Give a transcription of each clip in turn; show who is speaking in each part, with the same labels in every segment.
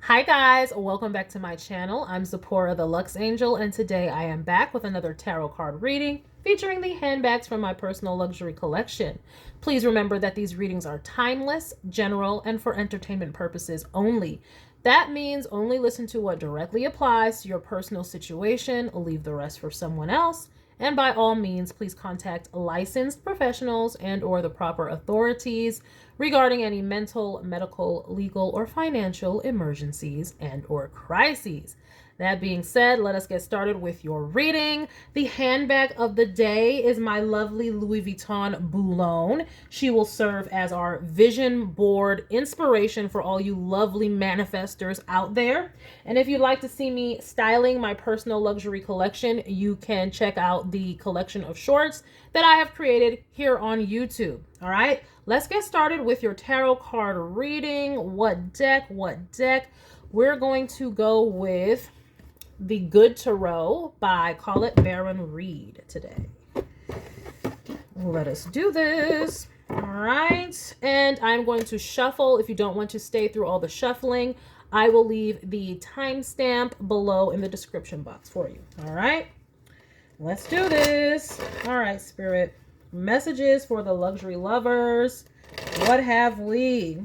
Speaker 1: Hi guys, welcome back to my channel. I'm Zipporah the Lux Angel, and today I am back with another tarot card reading featuring the handbags from my personal luxury collection. Please remember that these readings are timeless, general, and for entertainment purposes only. That means only listen to what directly applies to your personal situation, leave the rest for someone else. And by all means, please contact licensed professionals and or the proper authorities regarding any mental, medical, legal, or financial emergencies and or crises. That being said, let us get started with your reading. The handbag of the day is my lovely Louis Vuitton Boulogne. She will serve as our vision board inspiration for all you lovely manifestors out there. And if you'd like to see me styling my personal luxury collection, you can check out the collection of shorts that I have created here on YouTube. All right, let's get started with your tarot card reading. What deck? We're going to go with the Good Tarot by Call It Baron Reed today. Let us do this. All right, and I'm going to shuffle. If you don't want to stay through all the shuffling, I will leave the timestamp below in the description box for you. All right, let's do this. All right, Spirit. Messages for the luxury lovers. What have we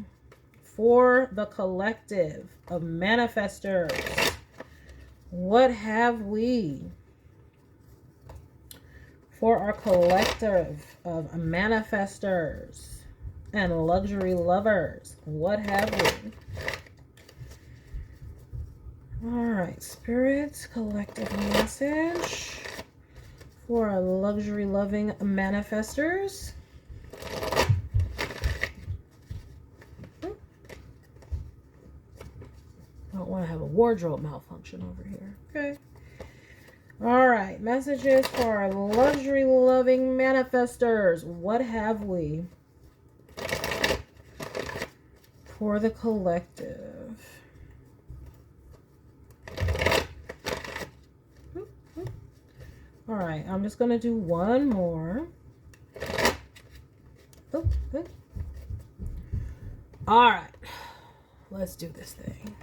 Speaker 1: for the collective of manifestors? What have we for our collective of manifestors and luxury lovers? What have we? All right, Spirit, collective message for our luxury loving manifestors. I don't want to have a wardrobe malfunction over here. Okay. All right, messages for our luxury loving manifestors. What have we for the collective? All right, I'm just going to do one more. All right, let's do this thing.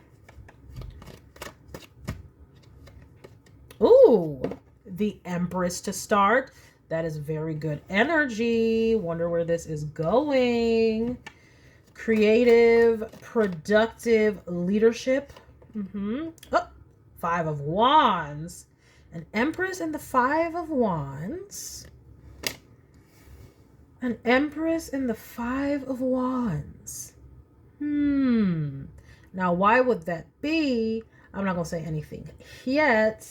Speaker 1: Ooh, the Empress to start. That is very good energy. Wonder where this is going. Creative, productive leadership. Oh, Five of Wands. An Empress and the Five of Wands. An Empress and the Five of Wands. Now, why would that be? I'm not going to say anything yet.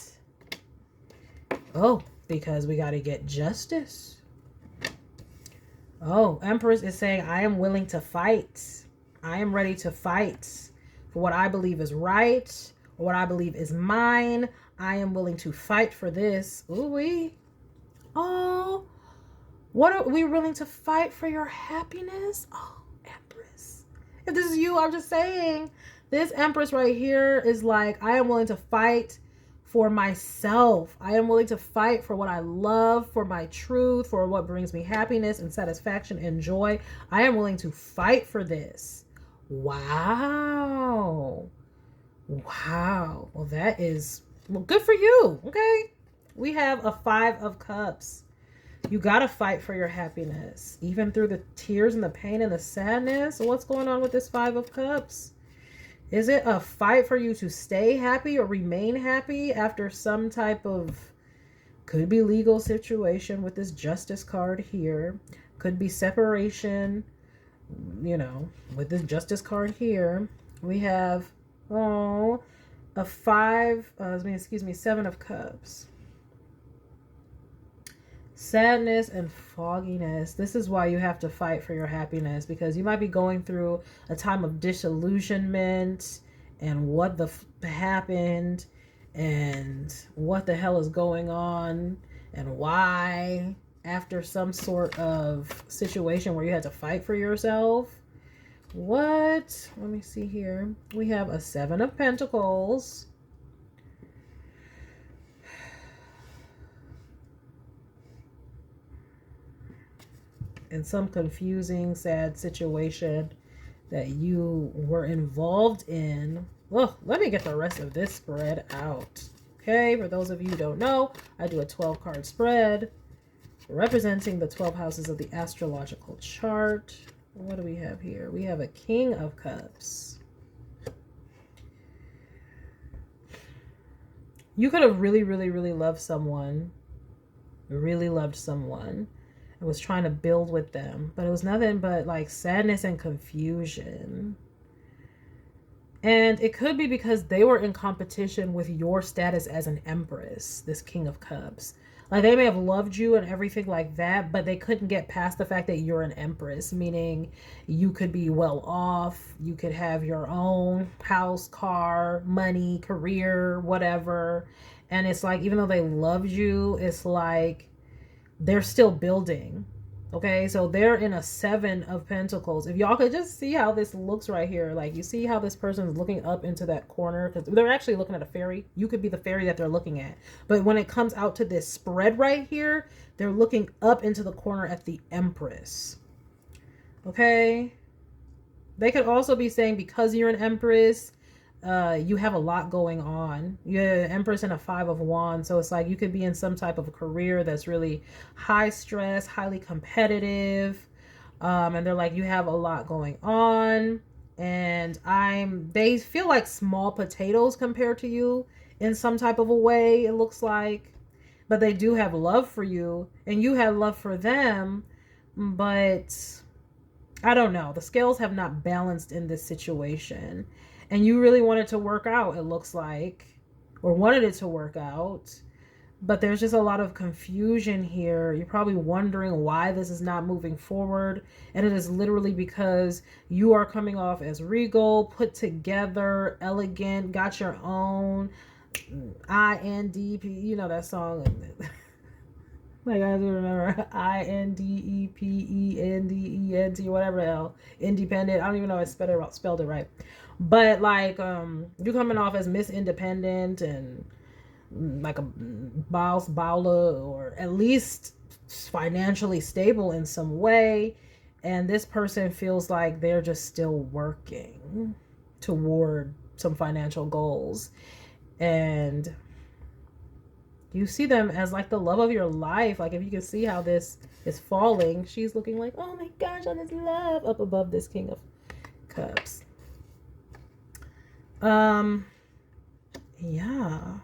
Speaker 1: Oh, because we got to get justice. Oh, Empress is saying, I am willing to fight. I am ready to fight for what I believe is right, or what I believe is mine. I am willing to fight for this. Ooh-wee. Oh, what are we willing to fight for your happiness? Oh, Empress. If this is you, I'm just saying, this Empress right here is like, I am willing to fight for myself. I am willing to fight for what I love, for my truth, for what brings me happiness and satisfaction and joy. I am willing to fight for this. Wow. Wow. Well, that is good for you. Okay. We have a Five of Cups. You got to fight for your happiness, even through the tears and the pain and the sadness. What's going on with this Five of Cups? Is it a fight for you to stay happy or remain happy after some type of, could be legal situation with this Justice card here. Could be separation, you know, with this Justice card here. We have, a Seven of Cups. Sadness and fogginess. This is why you have to fight for your happiness, because you might be going through a time of disillusionment and what the happened and what the hell is going on and why, after some sort of situation where you had to fight for yourself. What? Let me see here. We have a Seven of Pentacles. In some confusing, sad situation that you were involved in. Well, let me get the rest of this spread out. Okay, for those of you who don't know, I do a 12 card spread representing the 12 houses of the astrological chart. What do we have here? We have a King of Cups. You could have really, really, really loved someone, really loved someone, and was trying to build with them, but it was nothing but like sadness and confusion. And it could be because they were in competition with your status as an Empress, this King of Cups. Like, they may have loved you and everything like that, but they couldn't get past the fact that you're an Empress, meaning you could be well off, you could have your own house, car, money, career, whatever. And it's like, even though they loved you, it's like they're still building. Okay, so they're in a 7 of Pentacles. If y'all could just see how this looks right here, like, you see how this person is looking up into that corner, because they're actually looking at a fairy. You could be the fairy that they're looking at. But when it comes out to this spread right here, they're looking up into the corner at the Empress. Okay, they could also be saying, because you're an Empress, you have a lot going on. You're an Empress and a 5 of Wands. So it's like you could be in some type of career that's really high stress, highly competitive. And they're like, you have a lot going on. And they feel like small potatoes compared to you in some type of a way, it looks like. But they do have love for you. And you have love for them. But I don't know. The scales have not balanced in this situation. And you really want it to work out, it looks like, or wanted it to work out. But there's just a lot of confusion here. You're probably wondering why this is not moving forward. And it is literally because you are coming off as regal, put together, elegant, got your own INDP. You know that song. Like, I do remember INDEPENDENT, whatever the hell, independent. I don't even know if I spelled it right. But like, you're coming off as Miss Independent and like a boss, bowler, or at least financially stable in some way. And this person feels like they're just still working toward some financial goals. And you see them as like the love of your life. Like, if you can see how this is falling, she's looking like, oh my gosh, on this love up above this King of Cups. Yeah.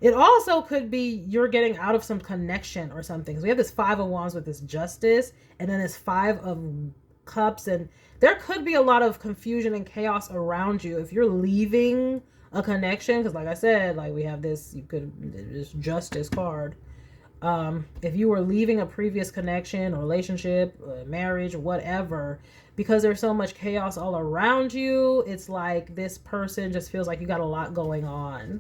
Speaker 1: It also could be you're getting out of some connection or something. So we have this 5 of Wands with this Justice, and then this 5 of Cups, and there could be a lot of confusion and chaos around you if you're leaving a connection, because like I said, like, we have this Justice card. If you were leaving a previous connection or relationship, marriage, whatever, because there's so much chaos all around you, it's like this person just feels like you got a lot going on.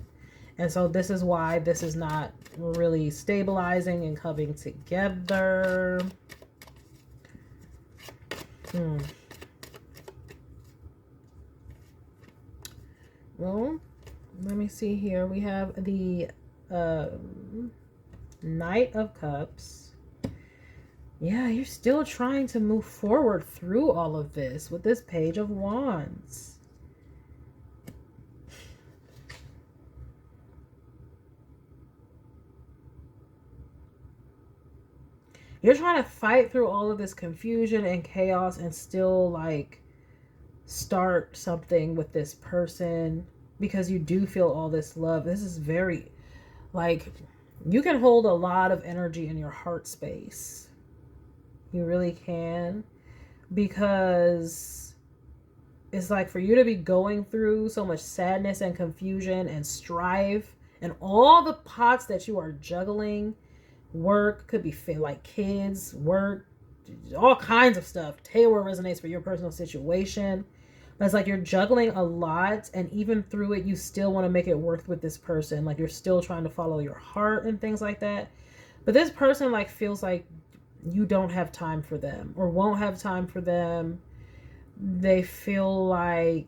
Speaker 1: And so this is why this is not really stabilizing and coming together. Well, let me see here. We have the Knight of Cups. Yeah, you're still trying to move forward through all of this with this Page of Wands. You're trying to fight through all of this confusion and chaos and still like start something with this person because you do feel all this love. This is very, like, you can hold a lot of energy in your heart space. You really can, because it's like for you to be going through so much sadness and confusion and strife and all the pots that you are juggling. Work, could be like kids, work, all kinds of stuff. Taylor resonates for your personal situation. But it's like you're juggling a lot, and even through it, you still want to make it work with this person. Like, you're still trying to follow your heart and things like that. But this person like feels like you don't have time for them or won't have time for them. They feel like,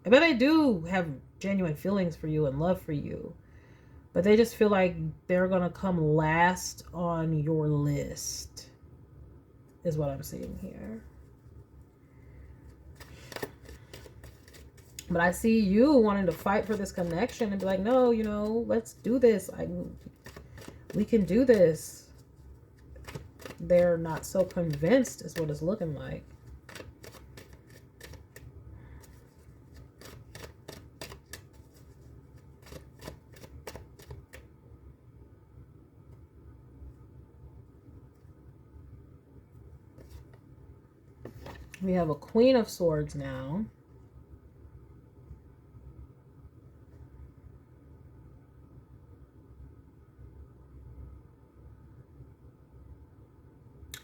Speaker 1: I bet they do have genuine feelings for you and love for you, but they just feel like they're going to come last on your list, is what I'm seeing here. But I see you wanting to fight for this connection and be like, no, you know, let's do this. We can do this. They're not so convinced is what it's looking like. We have a Queen of Swords now.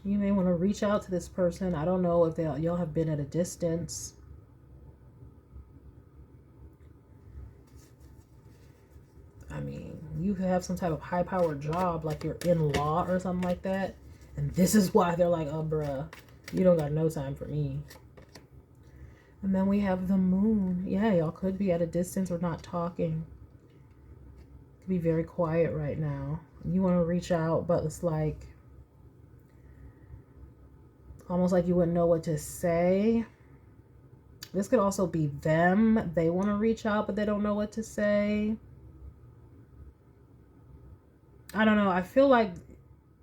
Speaker 1: You may want to reach out to this person. I don't know if y'all have been at a distance. I mean, you have some type of high-powered job, like you're in law or something like that. And this is why they're like, oh, bruh, you don't got no time for me. And then we have the Moon. Yeah, y'all could be at a distance or not talking. Could be very quiet right now. You want to reach out, but it's like almost like you wouldn't know what to say. This could also be them. They want to reach out, but they don't know what to say. I don't know. I feel like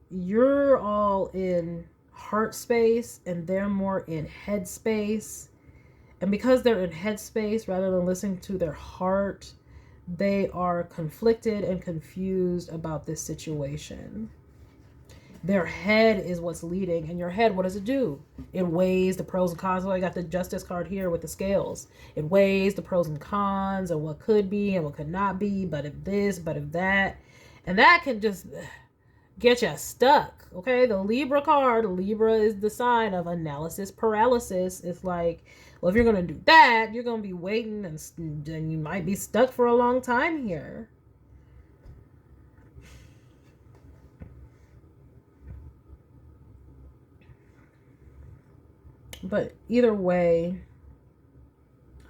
Speaker 1: you're all in heart space and they're more in head space. And because they're in head space rather than listening to their heart, they are conflicted and confused about this situation. Their head is what's leading. And your head, what does it do? It weighs the pros and cons. Oh, I got the Justice card here with the scales. It weighs the pros and cons and what could be and what could not be. But if this, but if that. And that can just get you stuck. Okay, the Libra card. Libra is the sign of analysis paralysis. It's like, well, if you're going to do that, you're going to be waiting and you might be stuck for a long time here. But either way,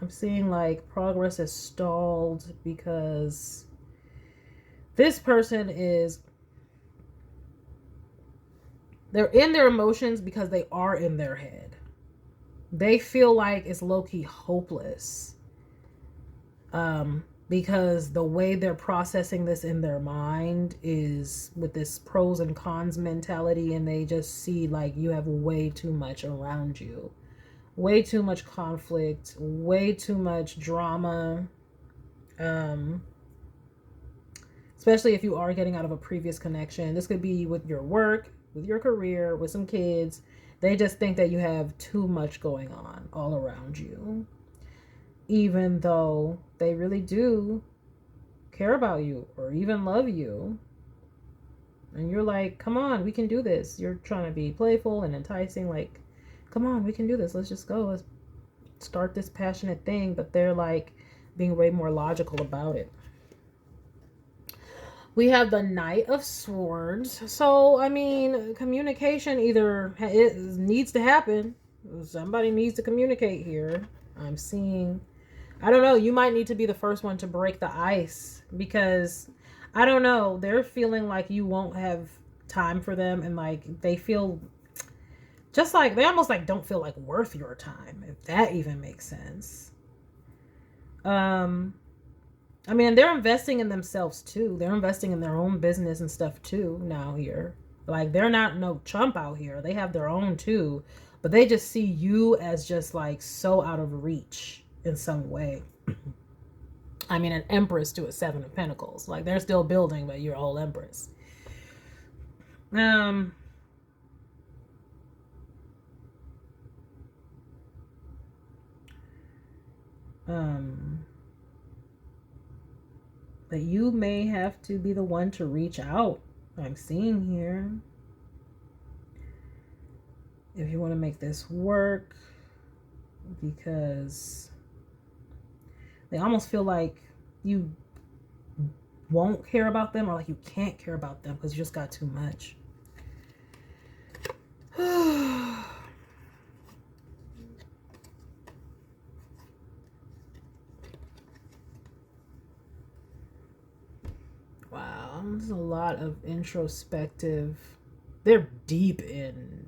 Speaker 1: I'm seeing like progress is stalled because this person they're in their emotions because they are in their head. They feel like it's low-key hopeless. Because the way they're processing this in their mind is with this pros and cons mentality, and they just see like you have way too much around you. Way too much conflict, way too much drama. Especially if you are getting out of a previous connection. This could be with your work, with your career, with some kids. They just think that you have too much going on all around you. Even though they really do care about you or even love you. And you're like, come on, we can do this. You're trying to be playful and enticing. Like, come on, we can do this. Let's just go. Let's start this passionate thing. But they're like being way more logical about it. We have the Knight of Swords. So, I mean, communication either it needs to happen. Somebody needs to communicate here. I'm seeing, I don't know, you might need to be the first one to break the ice because, I don't know, they're feeling like you won't have time for them and like they feel just like, they almost like don't feel like worth your time, if that even makes sense. I mean, they're investing in themselves too. They're investing in their own business and stuff too now here. Like, they're not no chump out here. They have their own too. But they just see you as just like so out of reach in some way. I mean, an Empress to a Seven of Pentacles. Like, they're still building, but you're a whole Empress. But you may have to be the one to reach out. I'm seeing here. If you want to make this work. Because they almost feel like you won't care about them or like you can't care about them because you just got too much. Wow, there's a lot of introspective. They're deep in.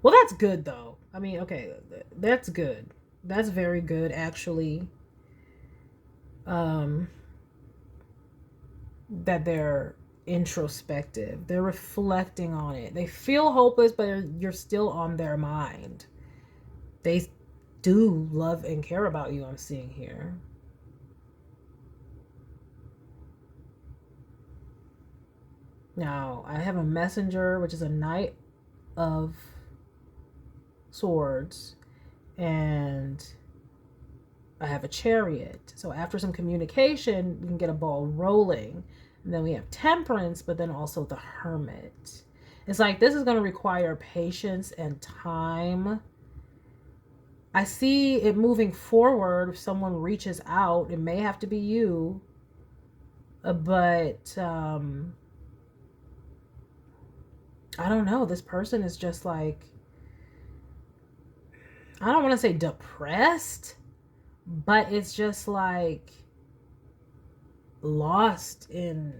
Speaker 1: Well, that's good though. I mean, okay, that's good. That's very good, actually. That they're introspective. They're reflecting on it. They feel hopeless, but you're still on their mind. They do love and care about you, I'm seeing here. Now, I have a messenger, which is a knight of swords, and I have a chariot. So after some communication, we can get a ball rolling. And then we have temperance, but then also the hermit. It's like this is going to require patience and time. I see it moving forward. If someone reaches out, it may have to be you. But I don't know. This person is just like, I don't want to say depressed, but it's just like lost in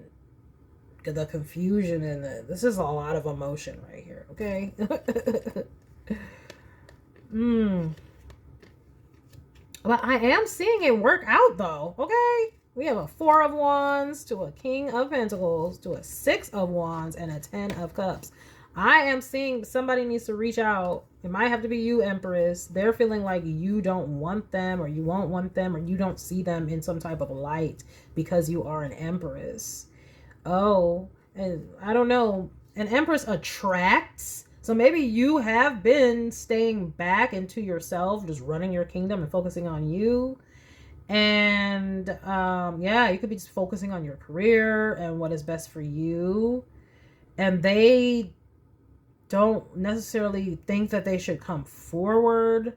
Speaker 1: the confusion and this is a lot of emotion right here, okay? But I am seeing it work out though, okay? We have a 4 of Wands to a King of Pentacles to a 6 of Wands and a 10 of Cups. I am seeing somebody needs to reach out. It might have to be you, Empress. They're feeling like you don't want them, or you won't want them, or you don't see them in some type of light because you are an Empress. Oh, and I don't know. An Empress attracts. So maybe you have been staying back into yourself, just running your kingdom and focusing on you. And yeah, you could be just focusing on your career and what is best for you. And they don't necessarily think that they should come forward.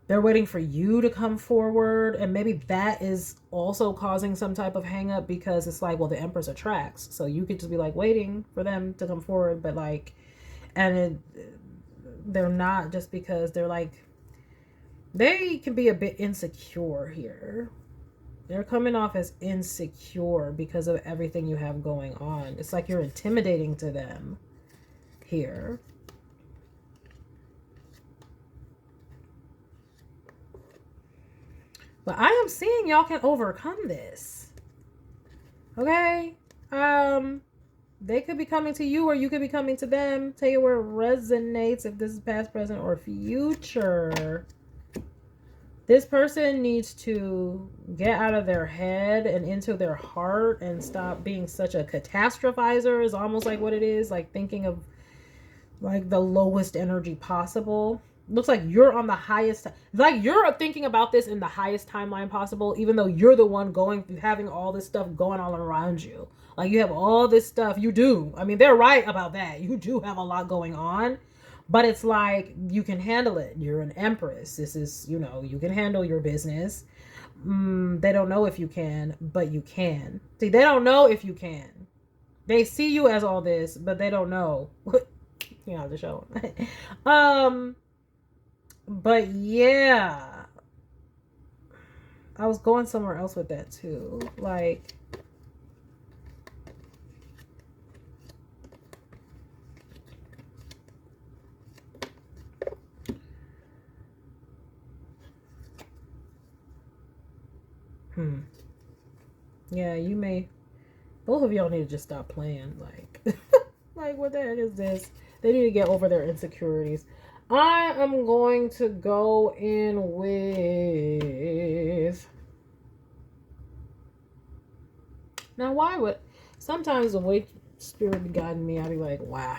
Speaker 1: They're waiting for you to come forward. And maybe that is also causing some type of hang up because it's like, well, the Empress attracts. So you could just be like waiting for them to come forward. But like, and they're not, just because they're like, they can be a bit insecure here. They're coming off as insecure because of everything you have going on. It's like you're intimidating to them here. But I am seeing y'all can overcome this. Okay? They could be coming to you or you could be coming to them. Tell you where it resonates, if this is past, present, or future. This person needs to get out of their head and into their heart and stop being such a catastrophizer, is almost like what it is. Like thinking of like the lowest energy possible. Looks like you're on the highest, like you're thinking about this in the highest timeline possible, even though you're the one having all this stuff going all around you. Like you have all this stuff. You do. I mean, they're right about that. You do have a lot going on. But it's like, you can handle it. You're an Empress. This is, you know, you can handle your business. They don't know if you can, but you can. See, they don't know if you can. They see you as all this, but they don't know. You know, the show. But yeah. I was going somewhere else with that too. Like, yeah, you may, both of y'all need to just stop playing. Like, like what the heck is this? They need to get over their insecurities. I am going to go in with, now why would, sometimes the way spirit be guiding me, I'd be like, wow.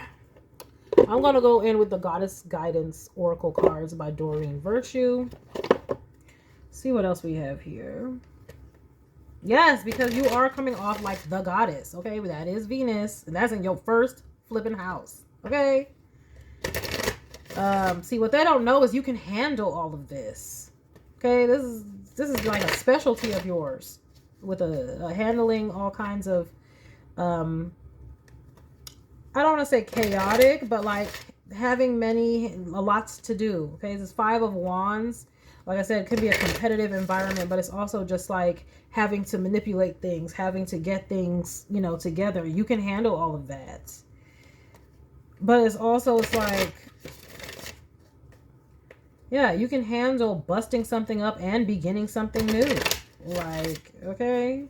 Speaker 1: I'm going to go in with the Goddess Guidance Oracle cards by Doreen Virtue. See what else we have here. Yes, because you are coming off like the goddess, okay? That is Venus, and that's in your first flipping house, okay? See, what they don't know is you can handle all of this, okay? This is like a specialty of yours, with a handling all kinds of, I don't want to say chaotic, but like having lots to do, okay? This is 5 of Wands. Like I said, it could be a competitive environment, but it's also just like having to manipulate things, having to get things, you know, together. You can handle all of that. But it's like, Yeah, you can handle busting something up and beginning something new. Like, okay,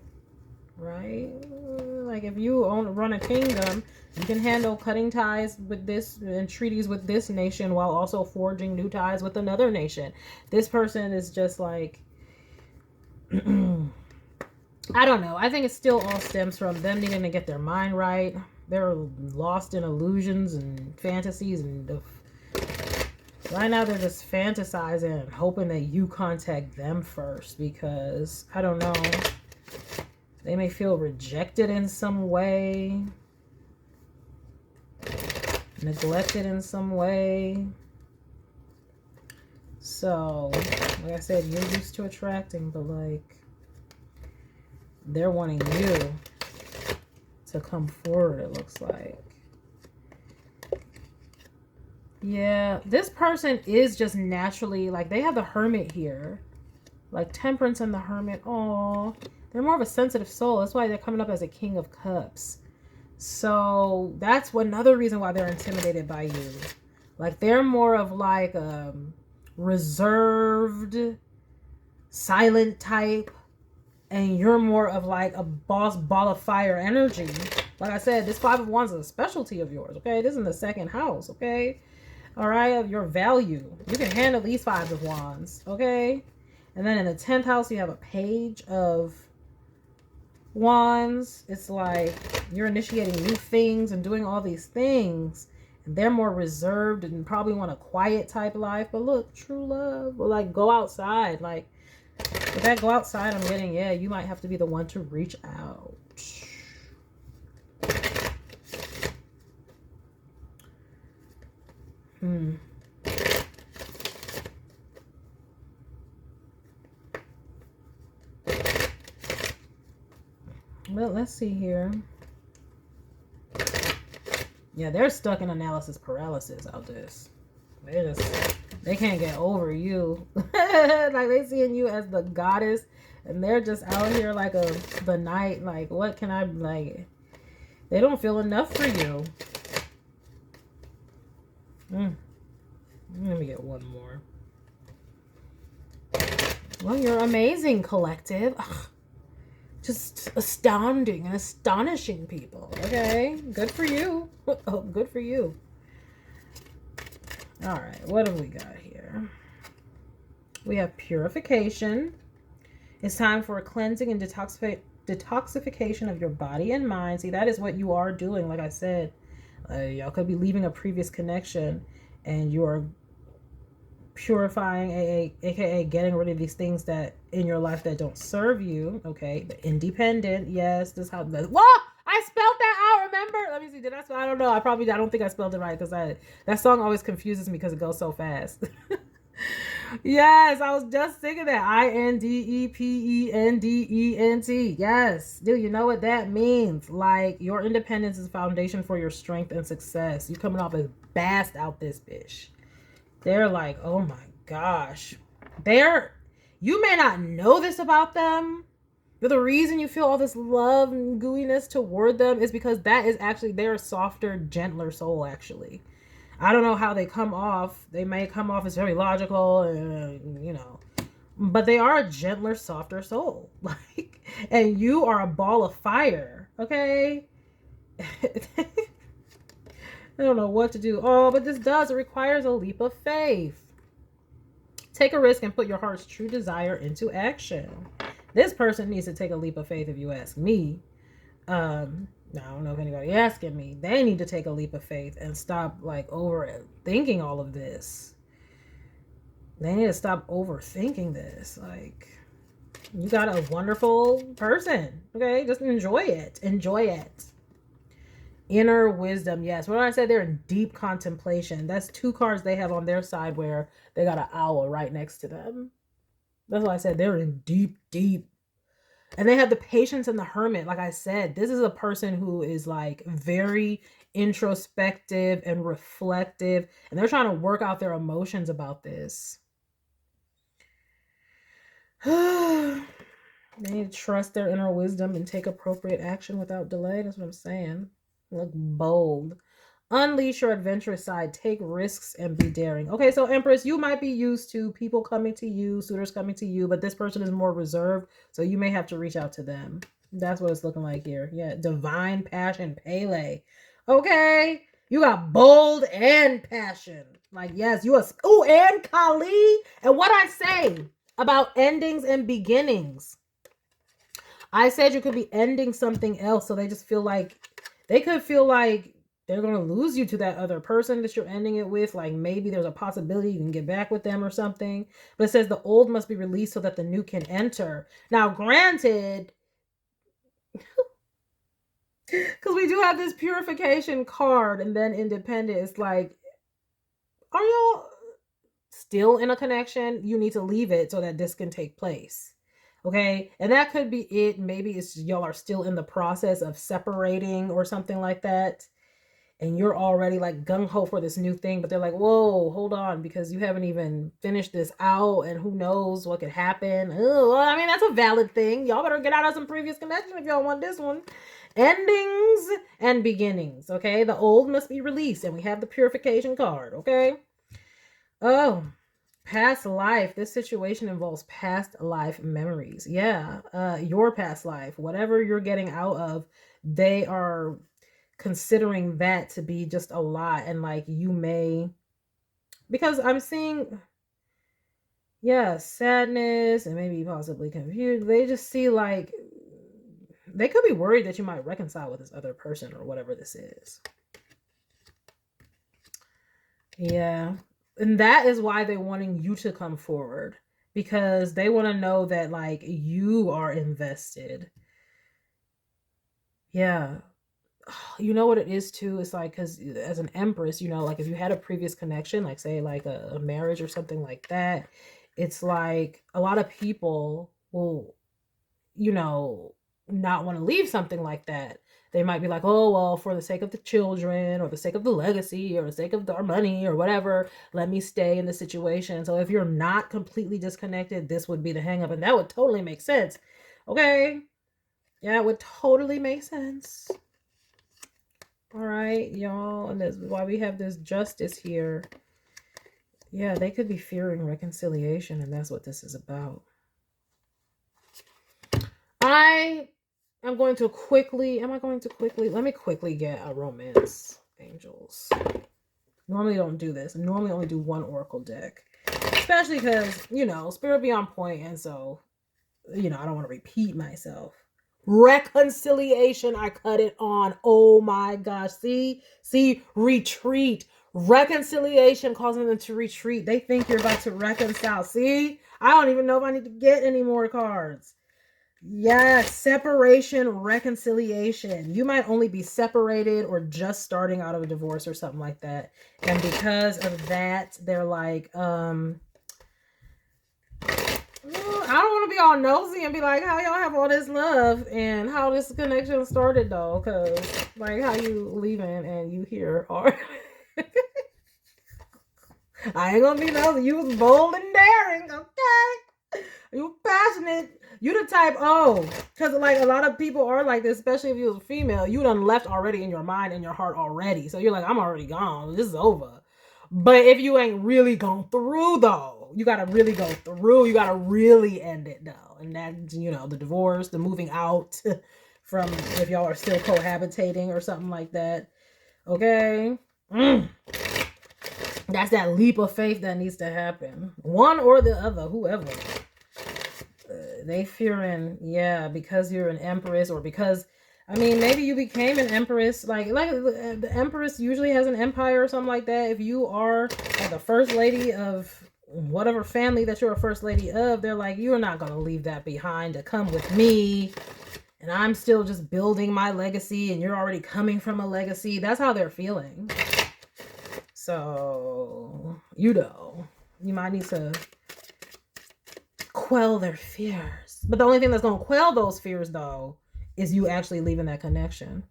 Speaker 1: right? Like if you run a kingdom, you can handle cutting ties with this and treaties with this nation while also forging new ties with another nation. This person is just like, I don't know. I think it still all stems from them needing to get their mind right. They're lost in illusions and fantasies and right now they're just fantasizing and hoping that you contact them first because, I don't know, they may feel rejected in some way, neglected in some way. So, like I said, you're used to attracting, but like, they're wanting you to come forward, it looks like. Yeah, this person is just naturally, like, they have the Hermit here. Like, Temperance and the Hermit. Oh, they're more of a sensitive soul. That's why they're coming up as a King of Cups. So, that's another reason why they're intimidated by you. Like, they're more of, like, reserved, silent type. And you're more of, like, a boss ball of fire energy. Like I said, this Five of Wands is a specialty of yours, okay? This is in the second house, okay? All right, of your value. You can handle these Five of Wands, okay? And then in the 10th house, you have a Page of Wands. It's like you're initiating new things and doing all these things. And they're more reserved and probably want a quiet type life. But look, true love will like go outside. Like, with that go outside, I'm getting, yeah, you might have to be the one to reach out. Well, let's see here. Yeah, they're stuck in analysis paralysis out this. They can't get over you. Like, they seeing you as the goddess, and they're just out here like the knight. Like, what can I, like, they don't feel enough for you. Let me get one more. Well, you're amazing, collective. Ugh. Just astounding and astonishing people. Okay, good for you. Oh, good for you. All right, what have we got here? We have purification. It's time for a cleansing and detoxification of your body and mind. See, that is what you are doing. Like I said, y'all could be leaving a previous connection and you are purifying, aka getting rid of these things that in your life that don't serve you. Okay, the independent. Yes, this is how. Whoa! I spelled that out. Remember? Let me see. Did I spell? I don't know. I don't think I spelled it right because that song always confuses me because it goes so fast. Yes, I was just thinking that. Independent. Yes. Do you know what that means? Like, your independence is foundation for your strength and success. You coming off as bast out this bitch. They're like, oh my gosh. You may not know this about them, but the reason you feel all this love and gooiness toward them is because that is actually their softer, gentler soul, actually. I don't know how they come off. They may come off as very logical, you know, but they are a gentler, softer soul. Like, and you are a ball of fire, okay? I don't know what to do. Oh, but it requires a leap of faith. Take a risk and put your heart's true desire into action. This person needs to take a leap of faith, if you ask me. I don't know if anybody asking me. They need to take a leap of faith and stop like overthinking all of this. They need to stop overthinking this. Like, you got a wonderful person. Okay, just enjoy it. Enjoy it. Inner wisdom. Yes, when I said they're in deep contemplation, that's two cards they have on their side where they got an owl right next to them. That's why I said they're in deep. And they have the Patience and the Hermit. Like I said, this is a person who is like very introspective and reflective, and they're trying to work out their emotions about this. They need to trust their inner wisdom and take appropriate action without delay. That's what I'm saying. Look bold. Unleash your adventurous side. Take risks and be daring. Okay, so Empress, you might be used to people coming to you, suitors coming to you, but this person is more reserved, so you may have to reach out to them. That's what it's looking like here. Yeah, divine passion, Pele. Okay, you got bold and passion. Like, yes, you are. Oh, and Kali. And what I say about endings and beginnings. I said you could be ending something else, so they just feel like, they could feel like they're going to lose you to that other person that you're ending it with. Like, maybe there's a possibility you can get back with them or something. But it says the old must be released so that the new can enter. Now, granted, because we do have this purification card and then independent. It's like, are y'all still in a connection? You need to leave it so that this can take place. Okay, and that could be it. Maybe it's y'all are still in the process of separating or something like that, and you're already like gung-ho for this new thing, but they're like, whoa, hold on, because you haven't even finished this out, and who knows what could happen. Oh, well, I mean, that's a valid thing. Y'all better get out of some previous connection if y'all want this one. Endings and beginnings. Okay, the old must be released, and we have the purification card. Okay. Oh, past life. This situation involves past life memories. Yeah, your past life, whatever you're getting out of, they are considering that to be just a lot. And like, you may, because I'm seeing, yeah, sadness and maybe possibly confused. They just see like, they could be worried that you might reconcile with this other person or whatever this is. Yeah. And that is why they're wanting you to come forward, because they want to know that like you are invested. Yeah. You know what it is too? It's like, because as an Empress, you know, like if you had a previous connection, like say like a marriage or something like that, it's like a lot of people will, you know, not want to leave something like that. They might be like, oh, well, for the sake of the children or the sake of the legacy or the sake of our money or whatever, let me stay in the situation. So if you're not completely disconnected, this would be the hang up. And that would totally make sense. Okay. Yeah, it would totally make sense. All right, y'all. And that's why we have this justice here. Yeah, they could be fearing reconciliation, and that's what this is about. I'm going to quickly, let me quickly get a romance, angels. Normally don't do this. I normally only do one oracle deck. Especially because, you know, spirit be on point, and so, you know, I don't want to repeat myself. Reconciliation, I cut it on. Oh my gosh. See, retreat. Reconciliation, causing them to retreat. They think you're about to reconcile. See, I don't even know if I need to get any more cards. Yes, separation, reconciliation. You might only be separated or just starting out of a divorce or something like that. And because of that, they're like, I don't want to be all nosy and be like, how y'all have all this love and how this connection started though. Because like, how you leaving and you here are. I ain't gonna be nosy. You was bold and daring, okay? You passionate. You the type, because like a lot of people are like this, especially if you was a female. You done left already in your mind and your heart already. So you're like, I'm already gone. This is over. But if you ain't really gone through though, you gotta really go through. You gotta really end it though. And that, you know, the divorce, the moving out from if y'all are still cohabitating or something like that. Okay. That's that leap of faith that needs to happen. One or the other, whoever. They fearing, yeah, because you're an Empress, or because, I mean, maybe you became an Empress. Like the Empress usually has an empire or something like that. If you are like the first lady of whatever family that you're a first lady of, they're like, you're not going to leave that behind to come with me. And I'm still just building my legacy, and you're already coming from a legacy. That's how they're feeling. So, you know, you might need to quell their fears. But the only thing that's going to quell those fears, though, is you actually leaving that connection.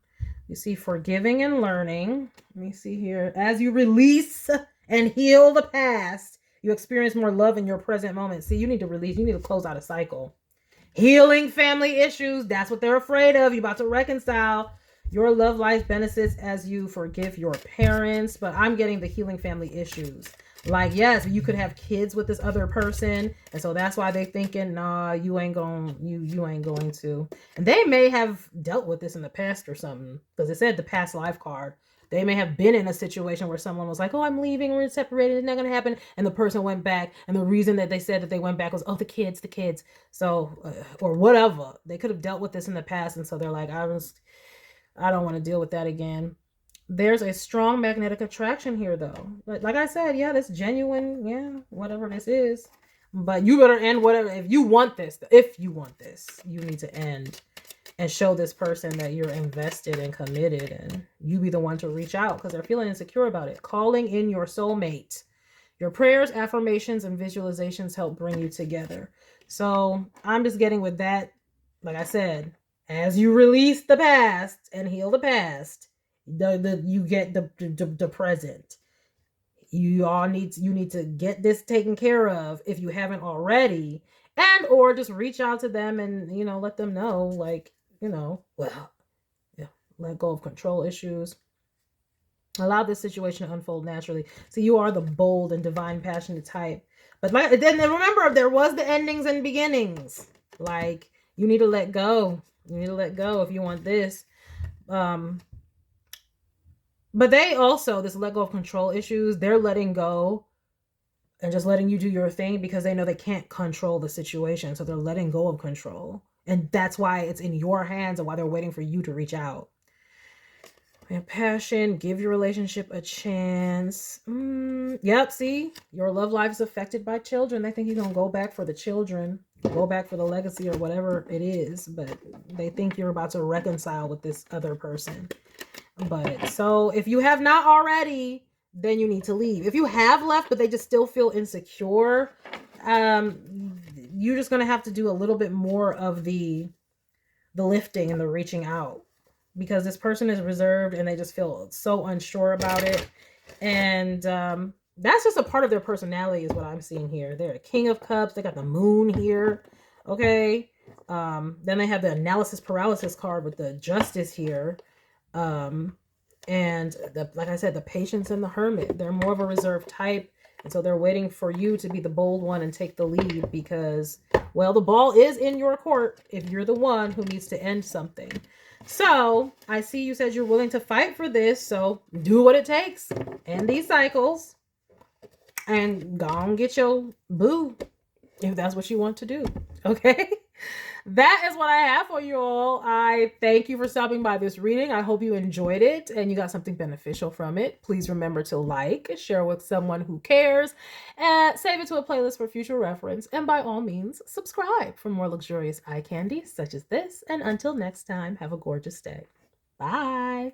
Speaker 1: You see, forgiving and learning. Let me see here. As you release and heal the past, you experience more love in your present moment. See, you need to release. You need to close out a cycle. Healing family issues. That's what they're afraid of. You're about to reconcile. Your love life benefits as you forgive your parents, but I'm getting the healing family issues. Like, yes, you could have kids with this other person, and so that's why they're thinking, nah, you ain't going to. And they may have dealt with this in the past or something, because it said the past life card. They may have been in a situation where someone was like, oh, I'm leaving, we're separated, it's not going to happen. And the person went back. And the reason that they said that they went back was, oh, the kids. So, or whatever. They could have dealt with this in the past. And so they're like, I don't want to deal with that again. There's a strong magnetic attraction here, though. Like I said, yeah, this genuine, yeah, whatever this is. But you better end whatever. If you want this, you need to end and show this person that you're invested and committed, and you be the one to reach out because they're feeling insecure about it. Calling in your soulmate. Your prayers, affirmations, and visualizations help bring you together. So I'm just getting with that. Like I said, as you release the past and heal the past, you get the present. You need to get this taken care of if you haven't already, and or just reach out to them and let them know, like, well, yeah, let go of control issues. Allow this situation to unfold naturally. So you are the bold and divine passionate type. But then remember, there was the endings and beginnings. Like, you need to let go. You need to let go if you want this. But they also, this let go of control issues, they're letting go and just letting you do your thing because they know they can't control the situation. So they're letting go of control. And that's why it's in your hands and why they're waiting for you to reach out. And passion, give your relationship a chance. Yep, see? Your love life is affected by children. They think you're going to go back for the children, go back for the legacy or whatever it is. But they think you're about to reconcile with this other person. But so if you have not already, then you need to leave. If you have left, but they just still feel insecure, you're just going to have to do a little bit more of the lifting and the reaching out, because this person is reserved and they just feel so unsure about it. And that's just a part of their personality is what I'm seeing here. They're a King of Cups. They got the moon here. Okay. Then they have the analysis paralysis card with the Justice here. And like I said, the Patience and the Hermit. They're more of a reserved type. And so they're waiting for you to be the bold one and take the lead because, well, the ball is in your court if you're the one who needs to end something. So I see you said you're willing to fight for this. So do what it takes. End these cycles and go and get your boo if that's what you want to do. Okay. That is what I have for you all. I thank you for stopping by this reading. I hope you enjoyed it and you got something beneficial from it. Please remember to like, share with someone who cares, and save it to a playlist for future reference. And by all means, subscribe for more luxurious eye candy such as this. And until next time, have a gorgeous day. Bye.